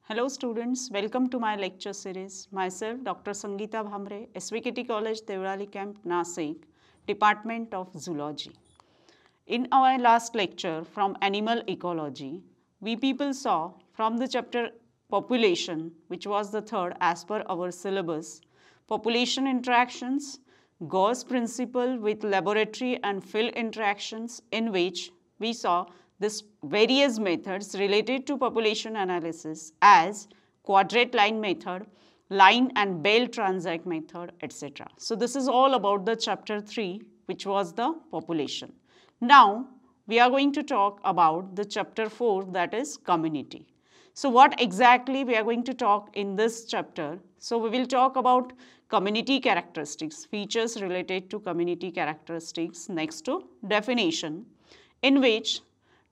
Hello students, welcome to my lecture series. Myself Dr. Sangeeta Bhamre, SVKT College, Devrali Camp, Nasik, Department of Zoology. In our last lecture from Animal Ecology, we people saw from the chapter Population, which was the third as per our syllabus, population interactions, Gauss principle with laboratory and field interactions, in which we saw this various methods related to population analysis as quadrate line method, line and Bell transect method, etc. So this is all about the chapter 3, which was the population. Now we are going to talk about the chapter 4, that is community. So what exactly we are going to talk in this chapter? So we will talk about community characteristics, features related to community characteristics, next to definition, in which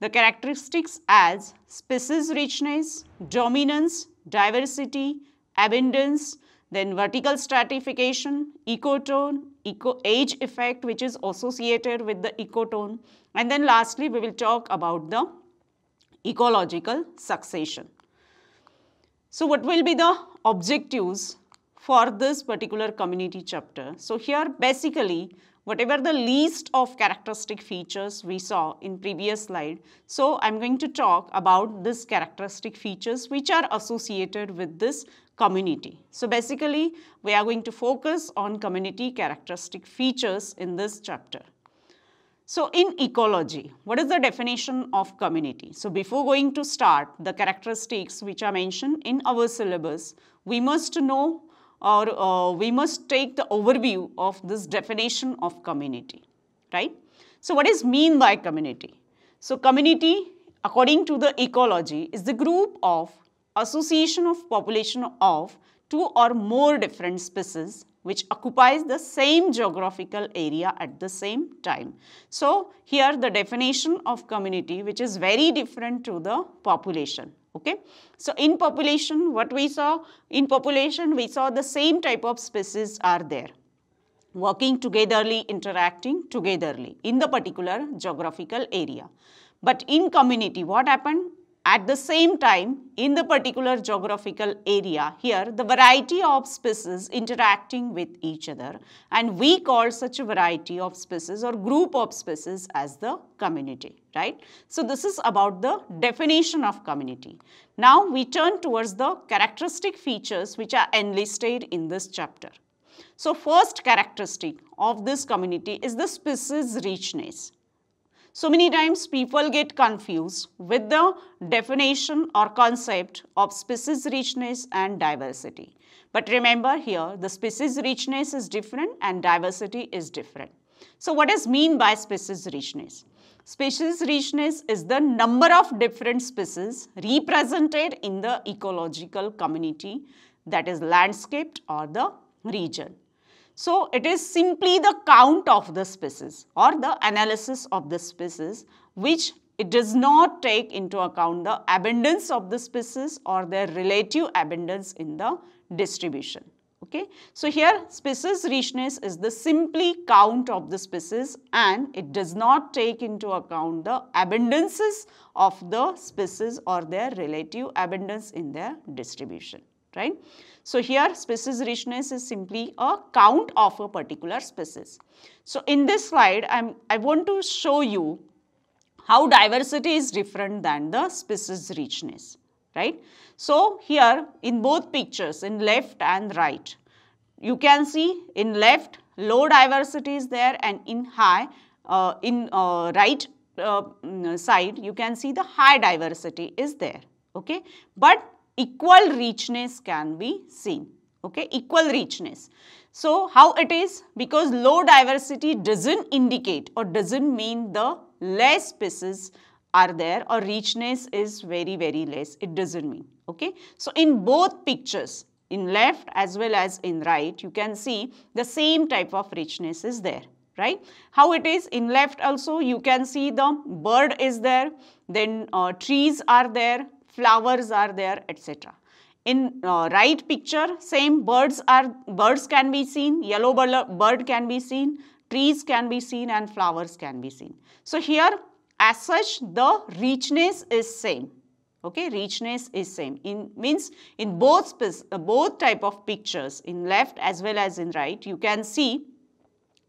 the characteristics as species richness, dominance, diversity, abundance, then vertical stratification, ecotone, age effect which is associated with the ecotone, and then lastly we will talk about the ecological succession. So what will be the objectives for this particular community chapter? So here basically whatever the list of characteristic features we saw in previous slide, so I am going to talk about this characteristic features which are associated with this community. So basically we are going to focus on community characteristic features in this chapter. So in ecology, what is the definition of community? So before going to start the characteristics which are mentioned in our syllabus, we must know or we must take the overview of this definition of community, right? So what is mean by community? So community, according to the ecology, is the group of association of population of two or more different species which occupies the same geographical area at the same time. So here the definition of community, which is very different to the population. Okay. So in population, what we saw? In population, we saw the same type of species are there, working togetherly, interacting togetherly in the particular geographical area. But in community, what happened? At the same time, in the particular geographical area, here the variety of species interacting with each other, and we call such a variety of species or group of species as the community, right? So this is about the definition of community. Now we turn towards the characteristic features which are enlisted in this chapter. So first characteristic of this community is the species richness. So many times people get confused with the definition or concept of species richness and diversity. But remember here, the species richness is different and diversity is different. So what is mean by species richness? Species richness is the number of different species represented in the ecological community, that is landscape or the region. So it is simply the count of the species or the analysis of the species, which it does not take into account the abundance of the species or their relative abundance in the distribution. Okay. So here species richness is the simply count of the species, and it does not take into account the abundances of the species or their relative abundance in their distribution, right? So here species richness is simply a count of a particular species. So in this slide, I want to show you how diversity is different than the species richness, right? So here in both pictures, in left and right, you can see in left low diversity is there, and in high, right side you can see the high diversity is there, okay? But equal richness can be seen, okay, equal richness. So how it is? Because low diversity doesn't indicate or doesn't mean the less species are there or richness is very less, it doesn't mean, okay. So in both pictures, in left as well as in right, you can see the same type of richness is there, right? How it is? In left also you can see the bird is there, then trees are there, flowers are there, etc. In right picture, same birds can be seen, yellow bird can be seen, trees can be seen, and flowers can be seen. So here as such the richness is same, Okay, richness is same. Means in both type of pictures, in left as well as in right, you can see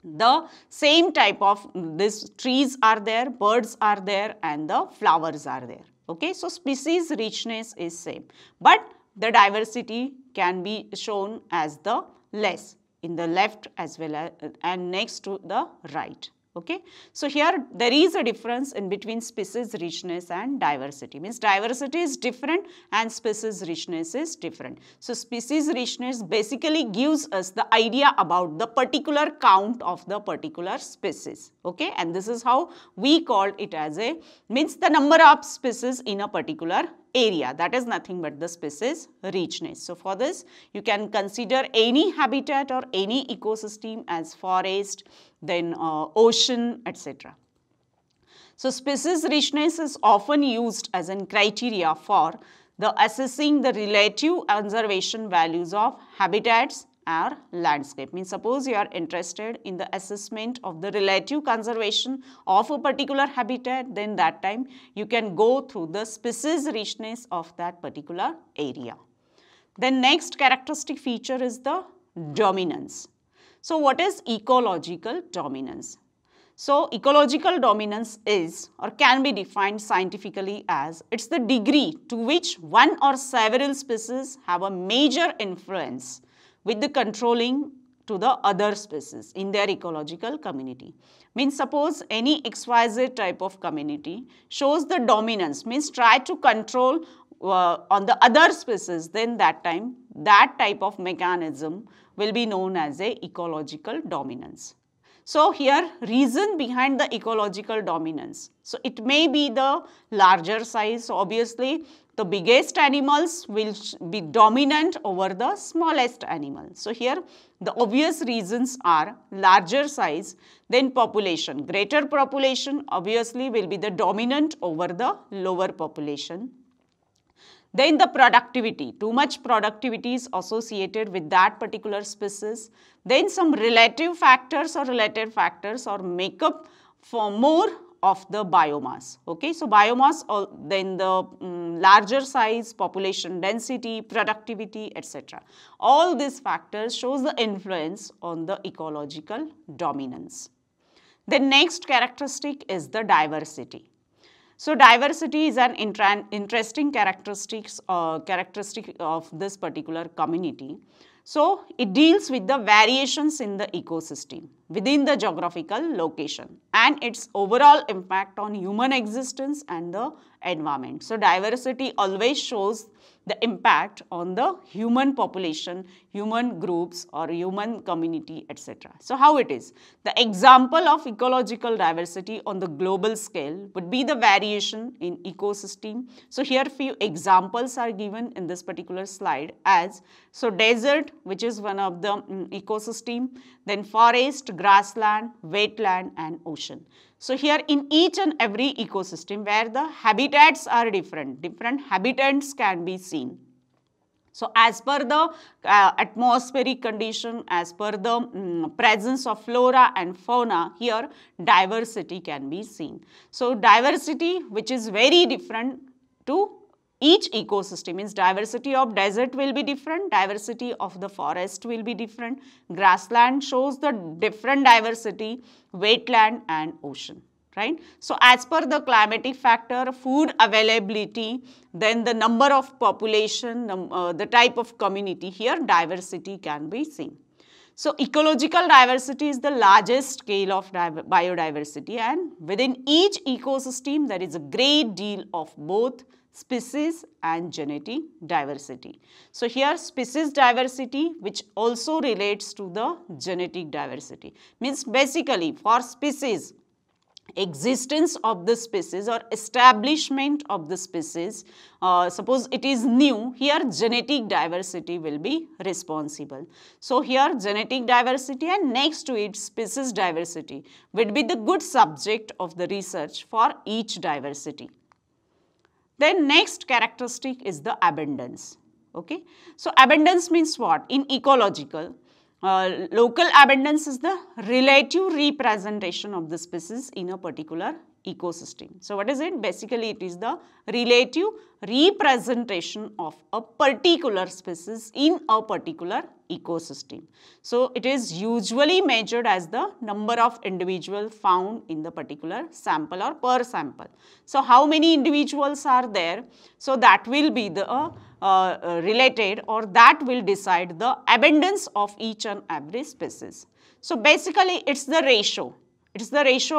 the same type of these trees are there, birds are there, and the flowers are there. Okay, so species richness is same, but the diversity can be shown as the less in the left as well as and next to the right. Okay, so here there is a difference in between species richness and diversity. Means diversity is different and species richness is different. So species richness basically gives us the idea about the particular count of the particular species. Okay, and this is how we call it as a means the number of species in a particular area. That is nothing but the species richness. So for this you can consider any habitat or any ecosystem as forest, then ocean, etc. So species richness is often used as a criteria for the assessing the relative conservation values of habitats or landscape. Means suppose you are interested in the assessment of the relative conservation of a particular habitat, then that time you can go through the species richness of that particular area. Then next characteristic feature is the dominance. So what is ecological dominance? So ecological dominance is or can be defined scientifically as it's the degree to which one or several species have a major influence with the controlling to the other species in their ecological community. Means suppose any XYZ type of community shows the dominance, means try to control on the other species, then that time that type of mechanism will be known as a ecological dominance. So here reason behind the ecological dominance. So it may be the larger size. So obviously the biggest animals will be dominant over the smallest animal. So here the obvious reasons are larger size, then population. Greater population obviously will be the dominant over the lower population. Then the productivity, too much productivity is associated with that particular species. Then some relative factors or make up for more of the biomass. Okay, so biomass, then the larger size, population density, productivity, etc. All these factors shows the influence on the ecological dominance. The next characteristic is the diversity. So diversity is an interesting characteristic of this particular community. So it deals with the variations in the ecosystem within the geographical location and its overall impact on human existence and the environment. So diversity always shows the impact on the human population, human groups or human community, etc. So how it is? The example of ecological diversity on the global scale would be the variation in ecosystem. So here few examples are given in this particular slide as, so desert, which is one of the ecosystem, then forest, grassland, wetland and ocean. So here in each and every ecosystem where the habitats are different habitats can be seen. So as per the atmospheric condition, as per the presence of flora and fauna, here diversity can be seen. So diversity which is very different to each ecosystem, means diversity of desert will be different, diversity of the forest will be different, grassland shows the different diversity, wetland and ocean, right. So as per the climatic factor, food availability, then the number of population, the type of community, here diversity can be seen. So ecological diversity is the largest scale of biodiversity, and within each ecosystem there is a great deal of both species and genetic diversity. So here species diversity which also relates to the genetic diversity, means basically for species, existence of the species or establishment of the species, suppose it is new, here genetic diversity will be responsible. So here genetic diversity and next to it species diversity will be the good subject of the research for each diversity. Then next characteristic is the abundance. Okay, so abundance means what? In ecological, local abundance is the relative representation of the species in a particular ecosystem. So what is it? Basically it is the relative representation of a particular species in a particular ecosystem. So it is usually measured as the number of individuals found in the particular sample or per sample. So how many individuals are there? So that will be the related, or that will decide the abundance of each and every species. So basically it's the ratio. It is the ratio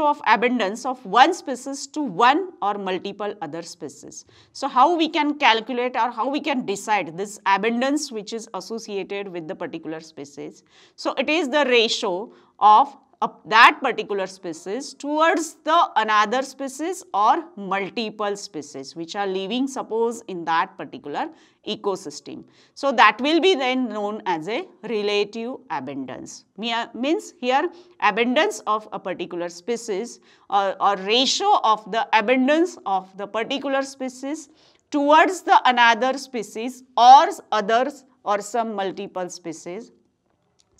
of abundance of one species to one or multiple other species. So how we can calculate or how we can decide this abundance which is associated with the particular species? So it is the ratio of that particular species towards the another species or multiple species which are living, suppose, in that particular ecosystem. So that will be then known as a relative abundance. Means here abundance of a particular species or ratio of the abundance of the particular species towards the another species or others or some multiple species.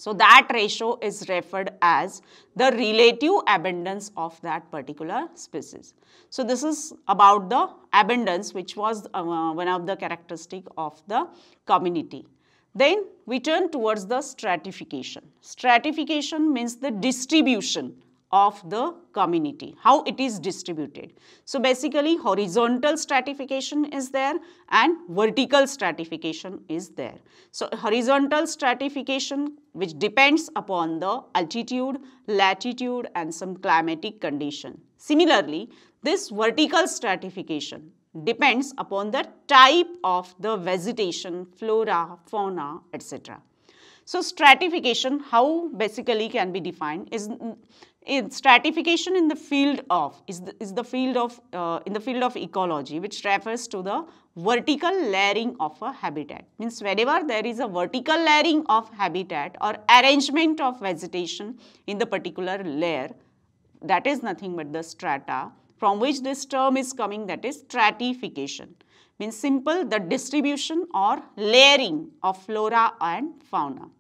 So that ratio is referred as the relative abundance of that particular species. So this is about the abundance, which was one of the characteristic of the community. Then we turn towards the stratification. Stratification means the distribution of the community, how it is distributed. So basically horizontal stratification is there and vertical stratification is there. So horizontal stratification, which depends upon the altitude, latitude and some climatic condition. Similarly, this vertical stratification depends upon the type of the vegetation, flora, fauna, etc. So stratification, how basically can be defined is stratification in the field of in the field of ecology, which refers to the vertical layering of a habitat. Means whenever there is a vertical layering of habitat or arrangement of vegetation in the particular layer, that is nothing but the strata, from which this term is coming, that is stratification. Means simple, the distribution or layering of flora and fauna.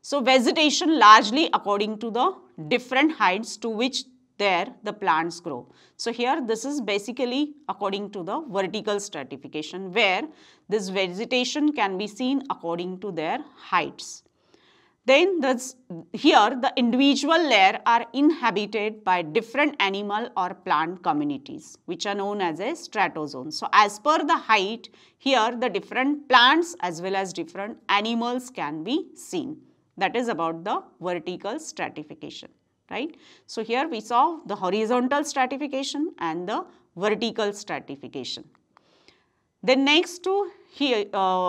So vegetation largely according to the different heights to which there the plants grow. So here this is basically according to the vertical stratification, where this vegetation can be seen according to their heights. Then here the individual layer are inhabited by different animal or plant communities, which are known as a stratozone. So as per the height, here the different plants as well as different animals can be seen. That is about the vertical stratification, right? So here we saw the horizontal stratification and the vertical stratification. Then next to here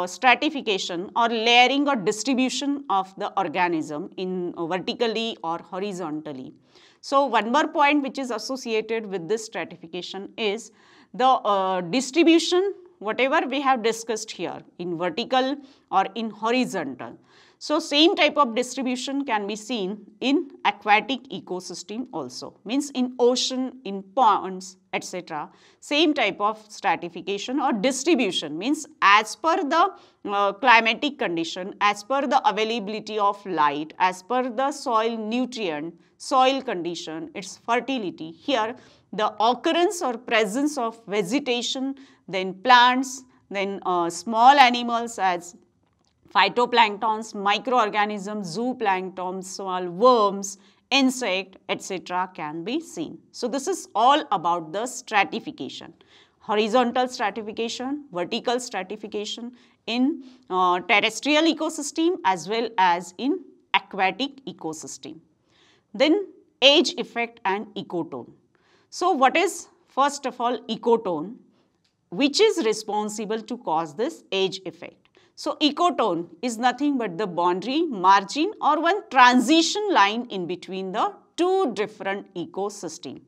stratification or layering or distribution of the organism in vertically or horizontally. So one more point which is associated with this stratification is the distribution, whatever we have discussed here in vertical or in horizontal. So same type of distribution can be seen in aquatic ecosystem also, means in ocean, in ponds, etc. Same type of stratification or distribution, means as per the climatic condition, as per the availability of light, as per the soil nutrient, soil condition, its fertility. Here the occurrence or presence of vegetation, then plants, then small animals as phytoplanktons, microorganisms, zooplankton, small worms, insect, etc. can be seen. So this is all about the stratification. Horizontal stratification, vertical stratification in terrestrial ecosystem as well as in aquatic ecosystem. Then age effect and ecotone. So what is first of all ecotone, which is responsible to cause this age effect? So ecotone is nothing but the boundary, margin or one transition line in between the two different ecosystems.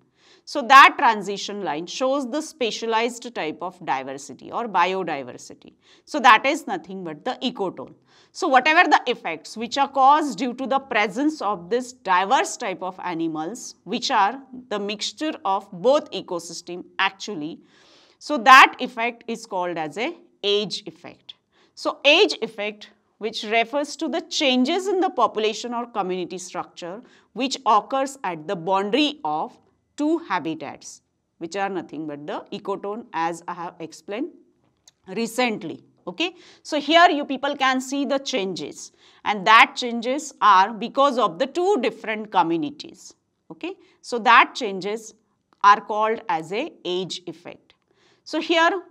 So that transition line shows the specialized type of diversity or biodiversity. So that is nothing but the ecotone. So whatever the effects which are caused due to the presence of this diverse type of animals, which are the mixture of both ecosystem actually, so that effect is called as a age effect. So age effect which refers to the changes in the population or community structure which occurs at the boundary of two habitats, which are nothing but the ecotone, as I have explained recently. Okay, so here you people can see the changes, and that changes are because of the two different communities. Okay, so that changes are called as a age effect. So here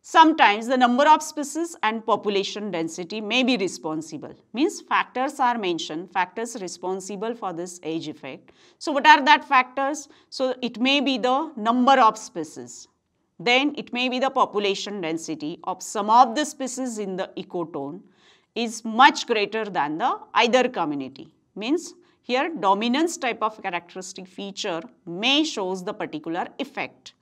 sometimes the number of species and population density may be responsible, means factors are mentioned, factors responsible for this age effect. So what are that factors? So it may be the number of species, then it may be the population density of some of the species in the ecotone is much greater than the either community, means here dominance type of characteristic feature may shows the particular effect.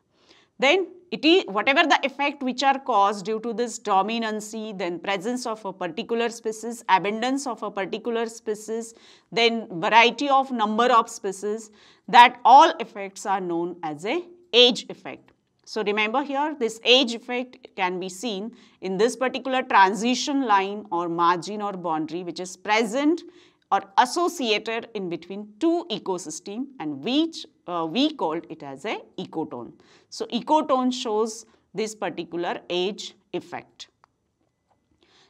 Then it is whatever the effect which are caused due to this dominancy, then presence of a particular species, abundance of a particular species, then variety of number of species, that all effects are known as a age effect. So remember here this age effect can be seen in this particular transition line or margin or boundary which is present or associated in between two ecosystem, and which we called it as a ecotone. So ecotone shows this particular age effect.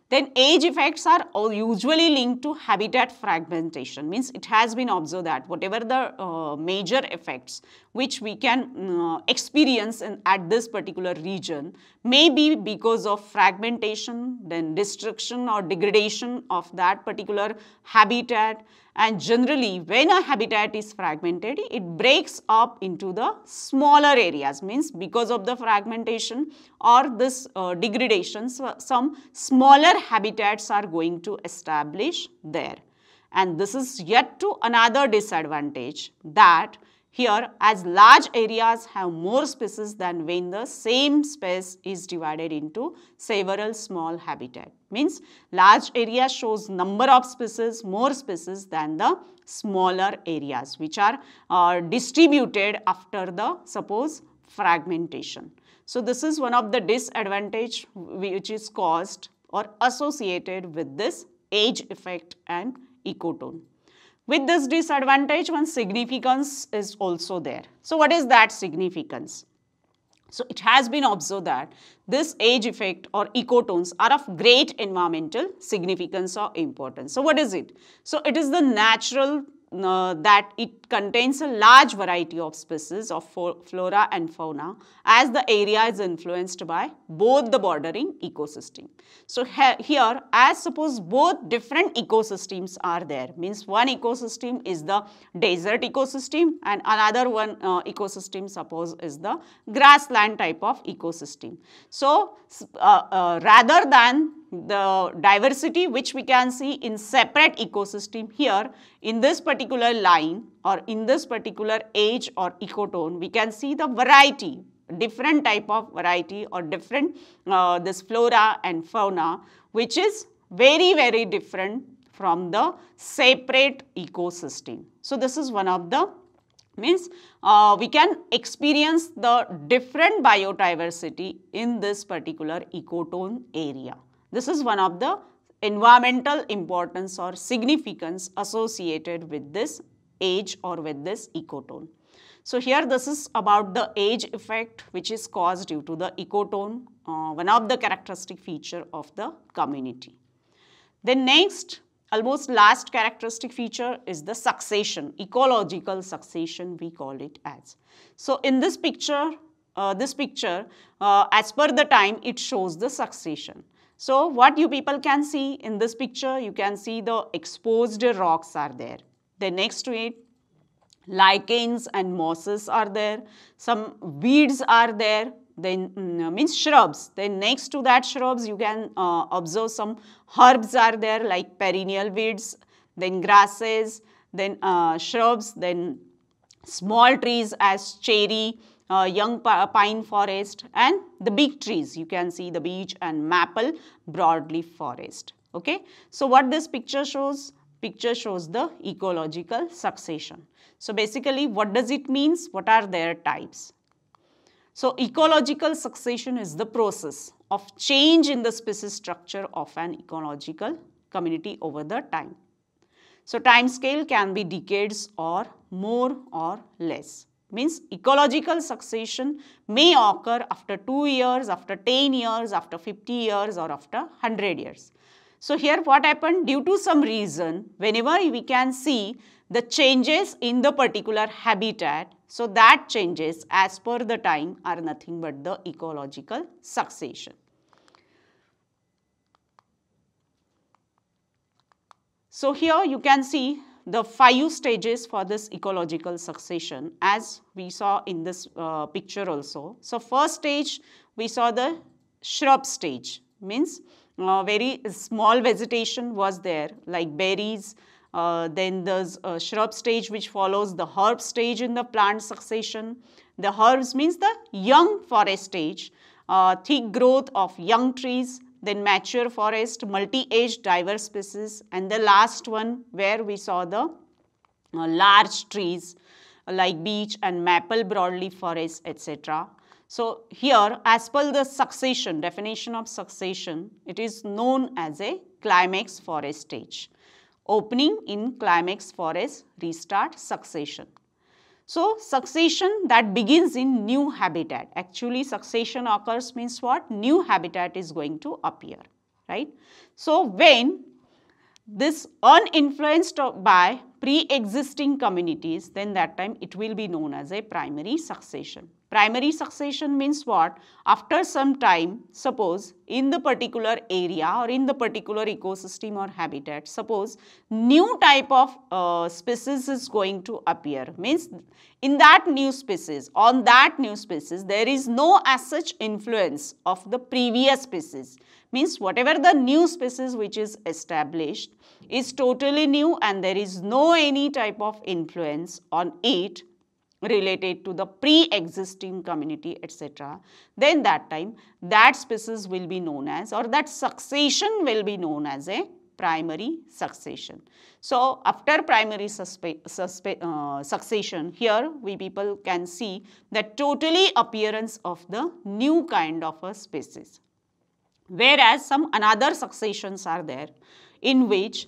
Then age effects are usually linked to habitat fragmentation, means it has been observed that whatever the major effects which we can experience at this particular region may be because of fragmentation, then destruction or degradation of that particular habitat. And generally when a habitat is fragmented, it breaks up into the smaller areas, means because of the fragmentation or this degradation, so some smaller habitats are going to establish there. And this is yet to another disadvantage, that here as large areas have more species than when the same space is divided into several small habitat, means large area shows number of species, more species than the smaller areas which are distributed after the suppose fragmentation. So this is one of the disadvantage which is caused or associated with this age effect and ecotone. With this disadvantage, one significance is also there. So what is that significance? So it has been observed that this age effect or ecotones are of great environmental significance or importance. So what is it? So it is the natural that it contains a large variety of species of flora and fauna, as the area is influenced by both the bordering ecosystem. So here as suppose both different ecosystems are there, means one ecosystem is the desert ecosystem and another one ecosystem suppose is the grassland type of ecosystem. So rather than the diversity which we can see in separate ecosystem, here in this particular line or in this particular age or ecotone, we can see the variety, different type of variety or different this flora and fauna which is very different from the separate ecosystem. So this is one of the means we can experience the different biodiversity in this particular ecotone area. This is one of the environmental importance or significance associated with this age or with this ecotone. So here this is about the age effect which is caused due to the ecotone, one of the characteristic feature of the community. Then next, almost last characteristic feature is the succession, ecological succession we call it as. So in this picture as per the time it shows the succession. So what you people can see in this picture, you can see the exposed rocks are there. Then next to it, lichens and mosses are there, some weeds are there, then means shrubs. Then next to that shrubs you can observe some herbs are there like perennial weeds, then grasses, then shrubs, then small trees as cherry, young pine forest, and the big trees you can see the beech and maple broadleaf forest. Okay, so what this picture shows? Picture shows the ecological succession. So basically what does it means? What are their types? So ecological succession is the process of change in the species structure of an ecological community over the time. So time scale can be decades or more or less. Means ecological succession may occur after 2 years, after 10 years, after 50 years or after 100 years. So here what happened, due to some reason, whenever we can see the changes in the particular habitat, so that changes as per the time are nothing but the ecological succession. So here you can see the 5 stages for this ecological succession as we saw in this picture also. So first stage we saw the shrub stage, means very small vegetation was there like berries. Then there's a shrub stage which follows the herb stage in the plant succession. The herbs means the young forest stage, thick growth of young trees, then mature forest, multi-age diverse species, and the last one where we saw the large trees like beech and maple broadleaf forest, etc. So here as per the succession, definition of succession, it is known as a climax forest stage. Opening in climax forest, restart succession. So succession that begins in new habitat. Actually succession occurs means what? New habitat is going to appear, right? So when this uninfluenced by pre-existing communities, then that time it will be known as a primary succession. Primary succession means what? After some time, suppose in the particular area or in the particular ecosystem or habitat, suppose new type of species is going to appear. Means in that new species, on that new species, there is no as such influence of the previous species. Means whatever the new species which is established is totally new and there is no any type of influence on it related to the pre-existing community, etc. Then that time that species will be known as, or that succession will be known as a primary succession. So after primary succession, here we people can see the totally appearance of the new kind of a species. Whereas some another successions are there in which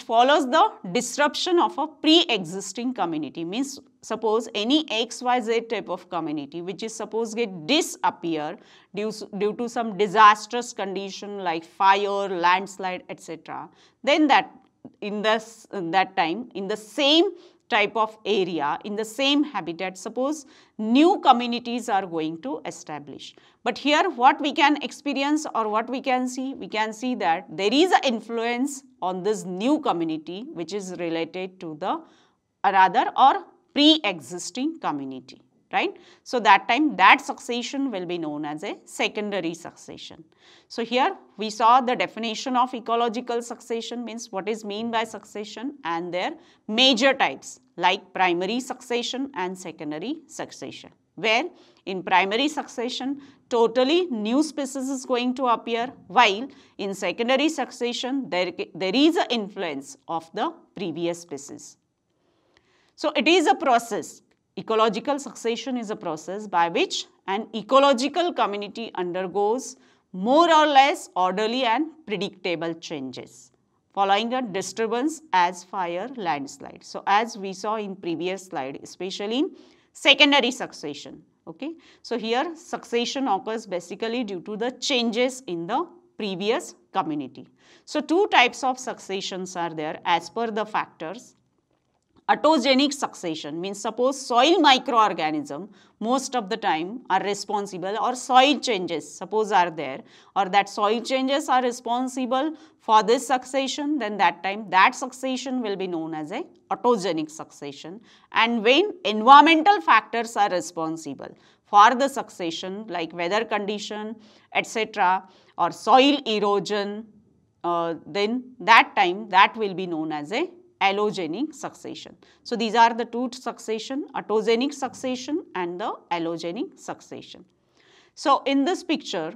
follows the disruption of a pre-existing community. Means suppose any XYZ type of community which is supposed to get disappear due to some disastrous condition like fire, landslide, etc. Then that in that time in the same type of area, in the same habitat, suppose new communities are going to establish. But here what we can experience or what we can see that there is an influence on this new community which is related to the another or pre-existing community, right? So that time that succession will be known as a secondary succession. So here we saw the definition of ecological succession, means what is meant by succession and their major types like primary succession and secondary succession, where in primary succession totally new species is going to appear, while in secondary succession there is an influence of the previous species. So it is a process. Ecological succession is a process by which an ecological community undergoes more or less orderly and predictable changes following a disturbance as fire, landslide. So as we saw in previous slide, especially in secondary succession. Okay. So here succession occurs basically due to the changes in the previous community. So two types of successions are there as per the factors. Autogenic succession means suppose soil microorganism most of the time are responsible, or soil changes suppose are there, or that soil changes are responsible for this succession, then that time that succession will be known as a autogenic succession. And when environmental factors are responsible for the succession like weather condition, etc., or soil erosion, then that time that will be known as a allogenic succession. So these are the two succession, autogenic succession and the allogenic succession. So in this picture,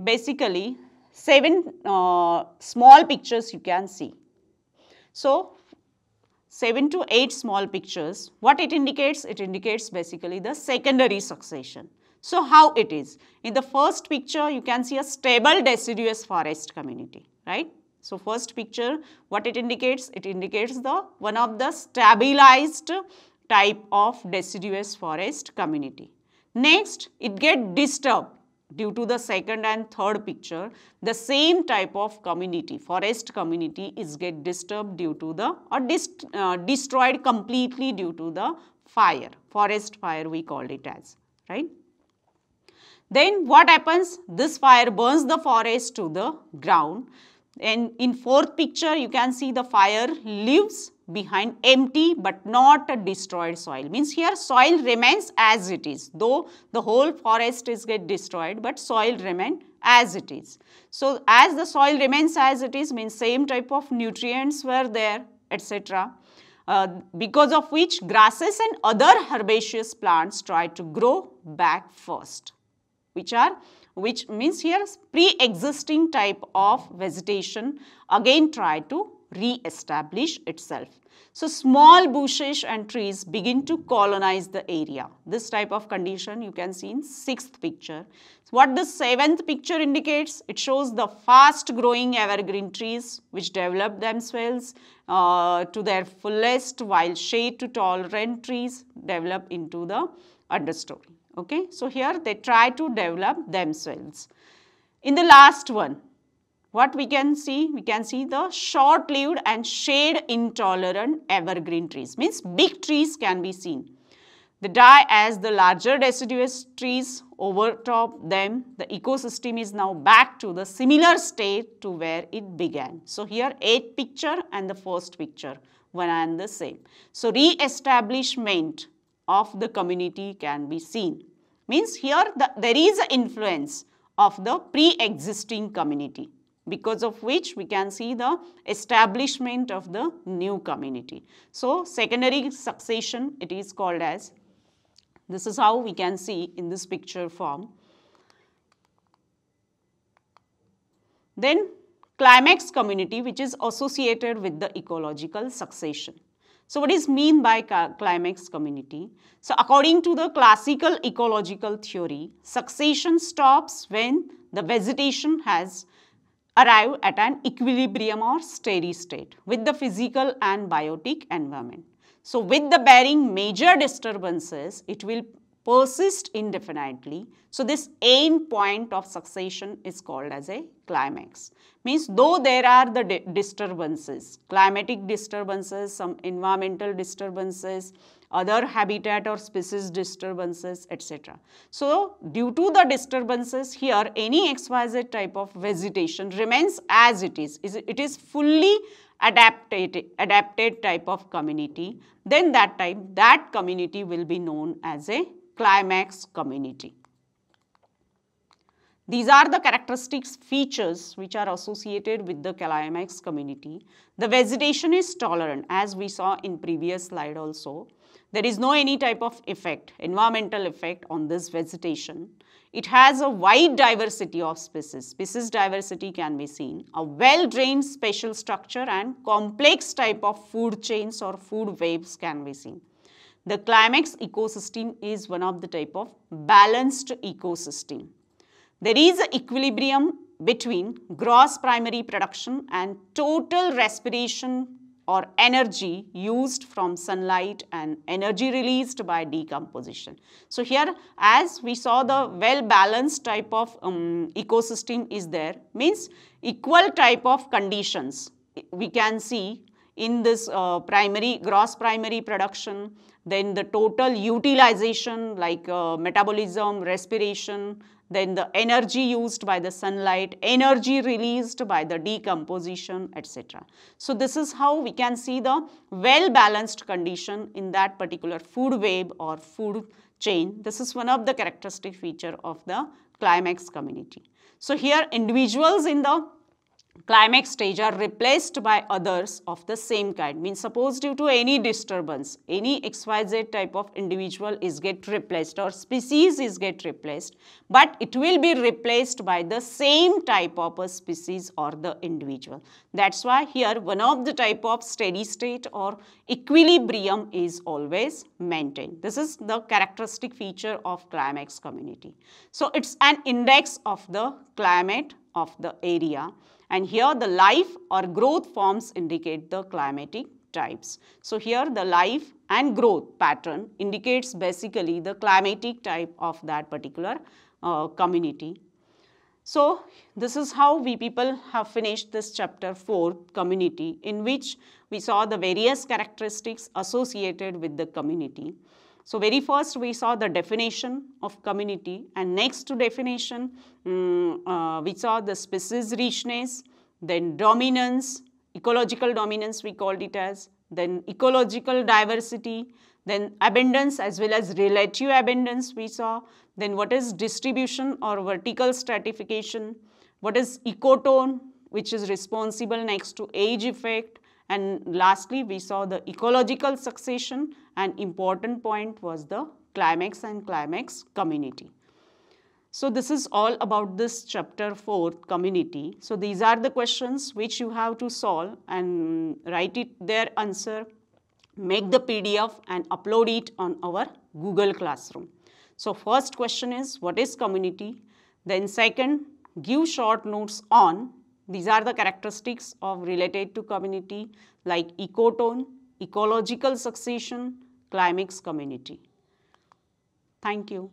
basically 7 small pictures you can see. So 7 to 8 small pictures, what it indicates? It indicates basically the secondary succession. So how it is? In the first picture, you can see a stable deciduous forest community, right? So first picture, what it indicates? It indicates the one of the stabilized type of deciduous forest community. Next, it get disturbed due to the second and third picture. The same type of community, forest community, is get disturbed due to the or destroyed completely due to the fire, forest fire we called it as, right? Then what happens? This fire burns the forest to the ground, and in fourth picture you can see the fire leaves behind empty but not a destroyed soil. Means here soil remains as it is, though the whole forest is get destroyed, but soil remain as it is. So as the soil remains as it is, means same type of nutrients were there, etc. Because of which grasses and other herbaceous plants try to grow back first, which means here pre-existing type of vegetation again try to re-establish itself. So small bushes and trees begin to colonize the area. This type of condition you can see in sixth picture. So what the seventh picture indicates? It shows the fast growing evergreen trees which develop themselves to their fullest, while shade to tolerant trees develop into the understory. Okay, so here they try to develop themselves. In the last one, what we can see? We can see the short-lived and shade-intolerant evergreen trees. Means big trees can be seen. They die as the larger deciduous trees overtop them. The ecosystem is now back to the similar state to where it began. So here 8th picture and the first picture, one and the same. So re-establishment of the community can be seen. Means here there is an influence of the pre-existing community, because of which we can see the establishment of the new community. So secondary succession it is called as. This is how we can see in this picture form. Then climax community, which is associated with the ecological succession. So what is mean by climax community? So according to the classical ecological theory, succession stops when the vegetation has arrived at an equilibrium or steady state with the physical and biotic environment. So with the bearing major disturbances, it will persist indefinitely. So this end point of succession is called as a climax. Means though there are the disturbances, climatic disturbances, some environmental disturbances, other habitat or species disturbances, etc. So due to the disturbances here, any XYZ type of vegetation remains as it is. It is fully adapted type of community. Then that community will be known as a climax community. These are the characteristics features which are associated with the climax community. The vegetation is tolerant, as we saw in previous slide also. There is no any type of effect, environmental effect on this vegetation. It has a wide diversity of species. Species diversity can be seen. A well-drained spatial structure and complex type of food chains or food webs can be seen. The climax ecosystem is one of the type of balanced ecosystem. There is an equilibrium between gross primary production and total respiration or energy used from sunlight and energy released by decomposition. So here, as we saw, the well-balanced type of ecosystem is there, means equal type of conditions we can see in this gross primary production, then the total utilization like metabolism, respiration, then the energy used by the sunlight, energy released by the decomposition, etc. So this is how we can see the well-balanced condition in that particular food web or food chain. This is one of the characteristic feature of the climax community. So here individuals in the climax stage are replaced by others of the same kind. Means suppose due to any disturbance, any XYZ type of individual is get replaced or species is get replaced, but it will be replaced by the same type of a species or the individual. That's why here one of the type of steady state or equilibrium is always maintained. This is the characteristic feature of climax community. So it's an index of the climate of the area, and here the life or growth forms indicate the climatic types. So here the life and growth pattern indicates basically the climatic type of that particular community. So this is how we people have finished this chapter 4, community, in which we saw the various characteristics associated with the community. So very first we saw the definition of community, and next to definition we saw the species richness, then dominance, ecological dominance we called it as, then ecological diversity, then abundance as well as relative abundance we saw, then what is distribution or vertical stratification, what is ecotone which is responsible next to age effect, and lastly we saw the ecological succession, and important point was the climax and climax community. So this is all about this chapter 4, community. So these are the questions which you have to solve and write it their answer, make the PDF and upload it on our Google Classroom. So first question is, what is community? Then second, give short notes on, these are the characteristics of related to community like ecotone, ecological succession, climax community. Thank you.